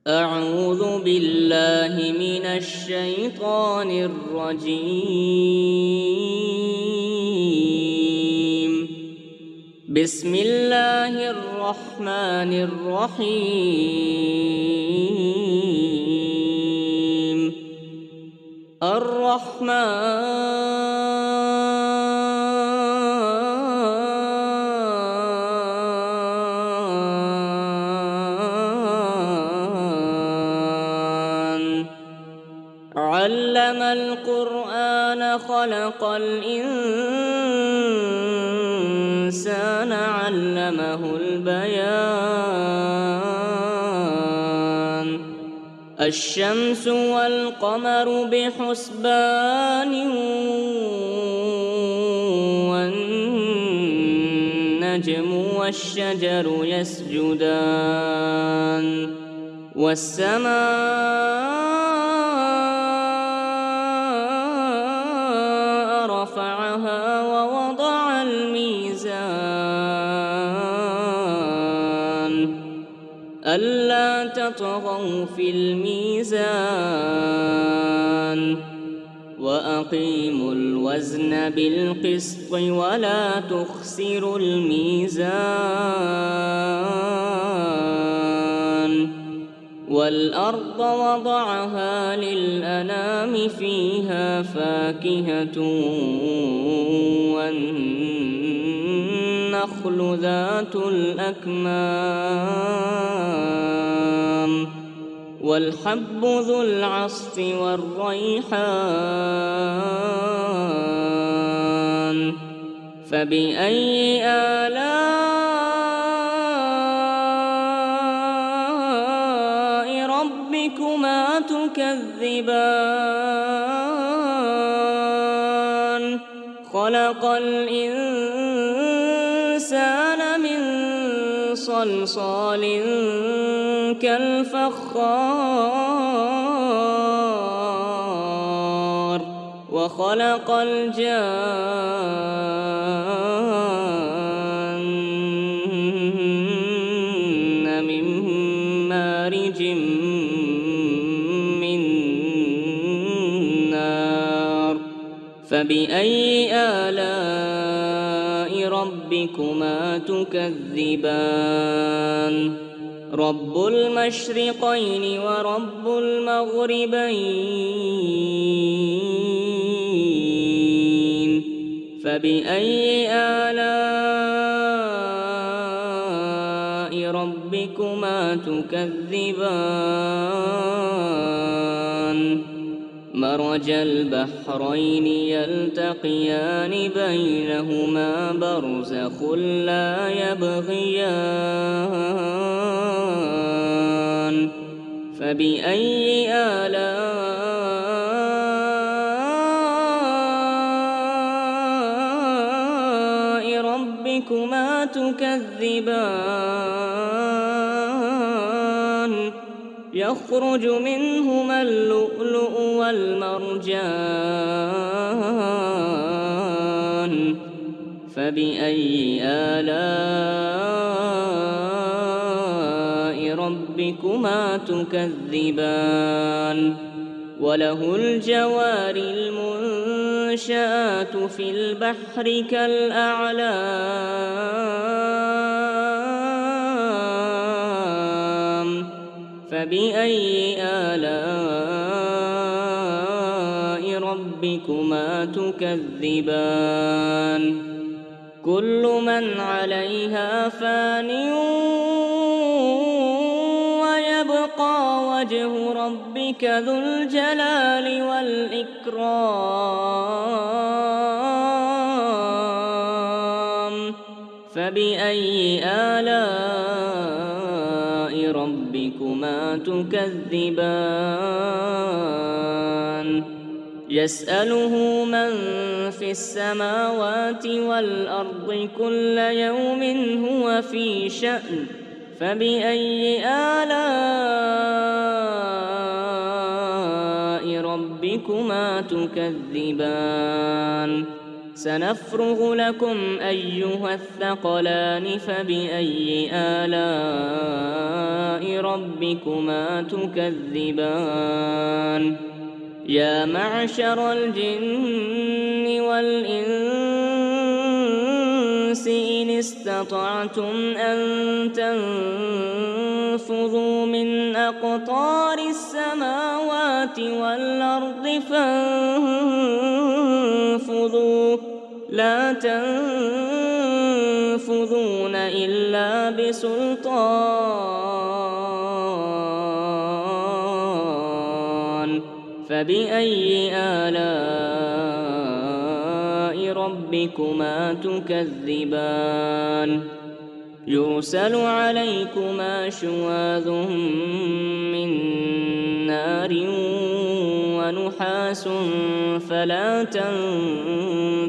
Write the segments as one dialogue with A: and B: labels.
A: أعوذ بالله من الشيطان الرجيم. بسم الله الرحمن الرحيم. علم القرآن خلق الإنسان علمه البيان. الشمس والقمر بحسبان والنجم والشجر يسجدان والسماء رفعها ووضع الميزان ألا تطغوا في الميزان وأقيموا الوزن بالقسط ولا تخسروا الميزان. والأرض وضعها للأنام فيها فاكهة والنخل ذات الأكمام والحب ذو العصف والريحان. فبأي آلاء ربكما تكذبان؟ خلق الإنسان من صلصال كالفخار وخلق الجان من مارج من نار. فبأي آلاء ربكما تكذبان؟ رب المشرقين ورب المغربين. فبأي آلاء ربكما تكذبان؟ مرج البحرين يلتقيان بينهما برزخ لا يبغيان. فبأي آلاء ربكما تكذبان؟ يخرج منهما اللؤلؤ والمرجان. فبأي آلاء ربكما تكذبان؟ وله الجوار المنشآت في البحر كالأعلام. فبأي آلاء ربكما تكذبان؟ كل من عليها فان ويبقى وجه ربك ذو الجلال والإكرام. فبأي آلاء ربكما تكذبان؟ يسأله من في السماوات والأرض كل يوم هو في شأن. فبأي آلاء ربكما تكذبان؟ سنفرغ لكم أيها الثقلان فبأي آلاء ربكما تكذبان يا معشر الجن والإنس إن استطعتم أن تنفذوا من أقطار السماوات والأرض فانفذوا لا تنفذون إلا بسلطان فبأي آلاء ربكما تكذبان يرسل عليكما شواظ من نار ونحاس فلا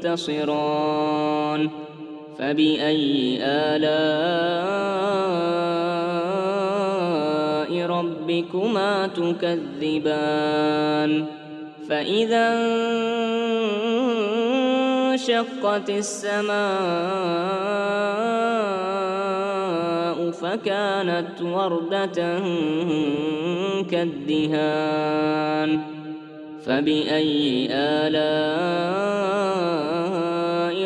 A: تنتصران فبأي آلاء ربكما تكذبان فإذا انشقت السماء فكانت وردة كالدهان فبأي آلاء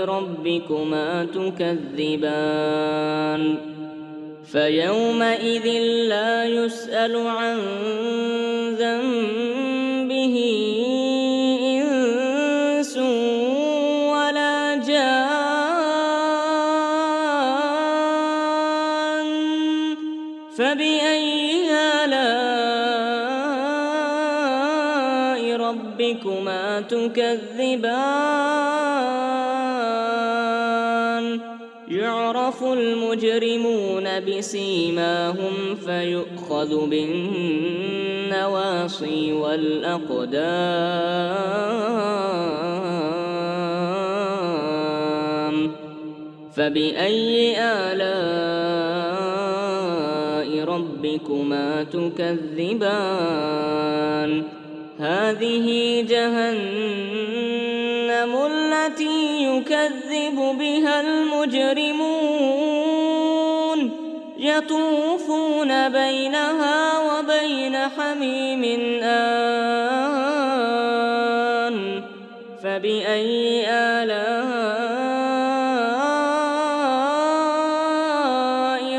A: ربكما تكذبان فيومئذ لا يسأل عن ذنبه إنس ولا جان فبأي آلاء ربكما تكذبان يعرف المجرمون بسيماهم فيؤخذ بالنواصي والأقدام فبأي آلاء ربكما تكذبان هذه جهنم التي يكذب بها المجرمون يطوفون بينها وبين حميم آن فبأي آلاء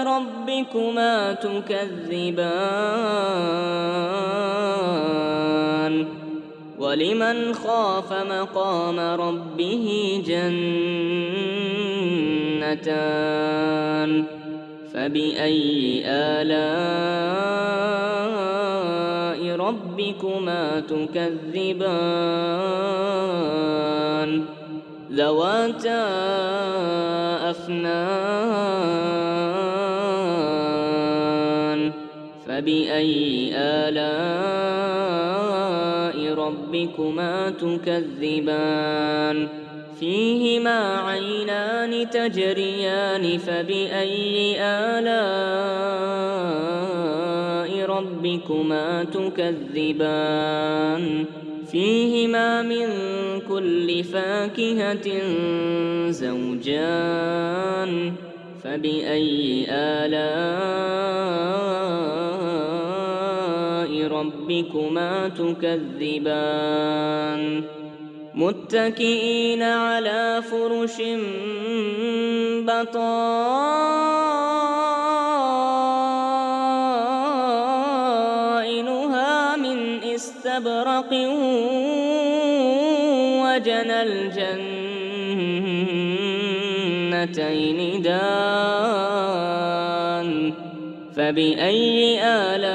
A: ربكما تكذبان ولمن خاف مقام ربه جنتان فبأي آلاء ربكما تكذبان ذواتا أفنان فبأي آلاء ربكما تكذبان فيهما عينان تجريان فبأي آلاء ربكما تكذبان فيهما من كل فاكهة زوجان فبأي آلاء ربكما تكذبان متكئين على فرش بطائنها من استبرق وجنى الجنتين دان فبأي آلاء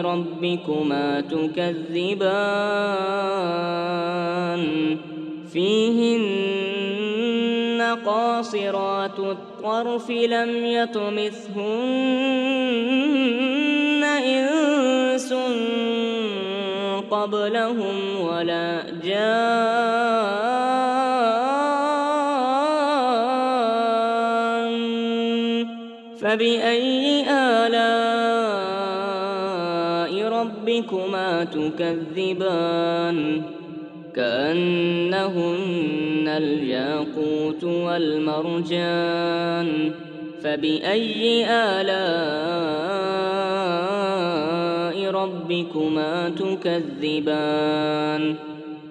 A: ربكما تكذبان فيهن قاصرات الطرف لم يطمثهن إنس قبلهم ولا جان فبأي آلاء ربكما تكذبان كأنهن الياقوت والمرجان فبأي آلاء ربكما تكذبان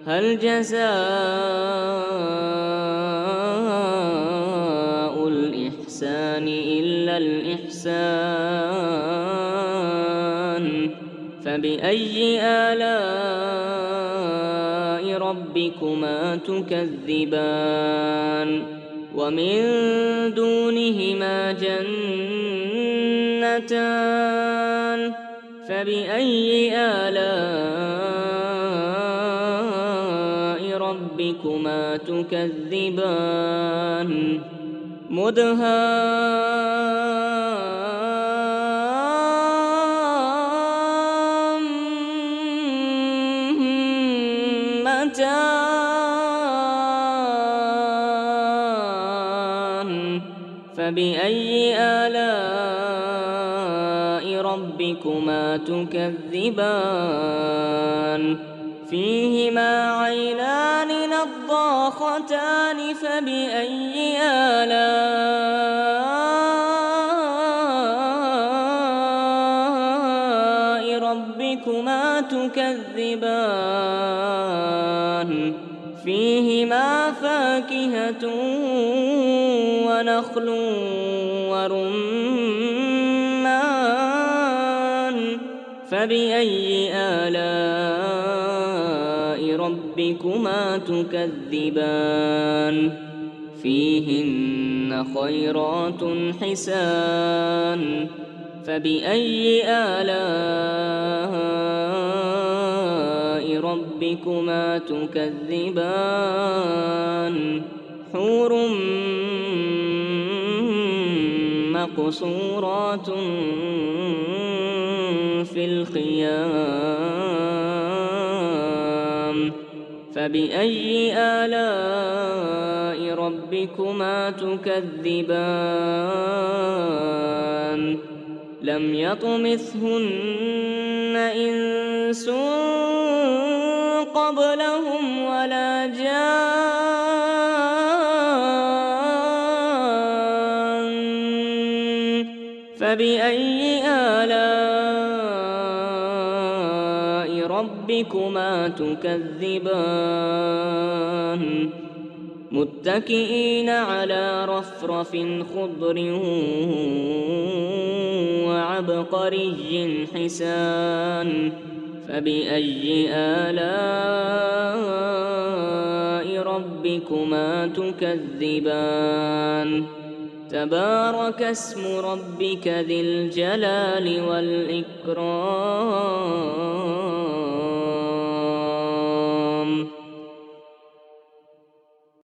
A: هل جزاء الإحسان إلا الإحسان فبأي آلاء ربكما تكذبان ومن دونهما جنتان فبأي آلاء ربكما تكذبان مدهامتان فبأي آلاء ربكما تكذبان فيهما عينان نضاختان فبأي آلاء ربكما تكذبان فيهما فاكهة ونخل ورمان فبأي آلاء ربكما تكذبان فيهن خيرات حسان فبأي آلاء ربكما تكذبان حور مقصورات في الخيام فبأي آلاء ربكما تكذبان لم يطمثهن إنس قبلهم ولا جان فبأي آلاء ربكما تكذبان متكئين على رفرف خضر وعبقري حسان فبأي آلاء ربكما تكذبان تبارك اسم ربك ذي الجلال والإكرام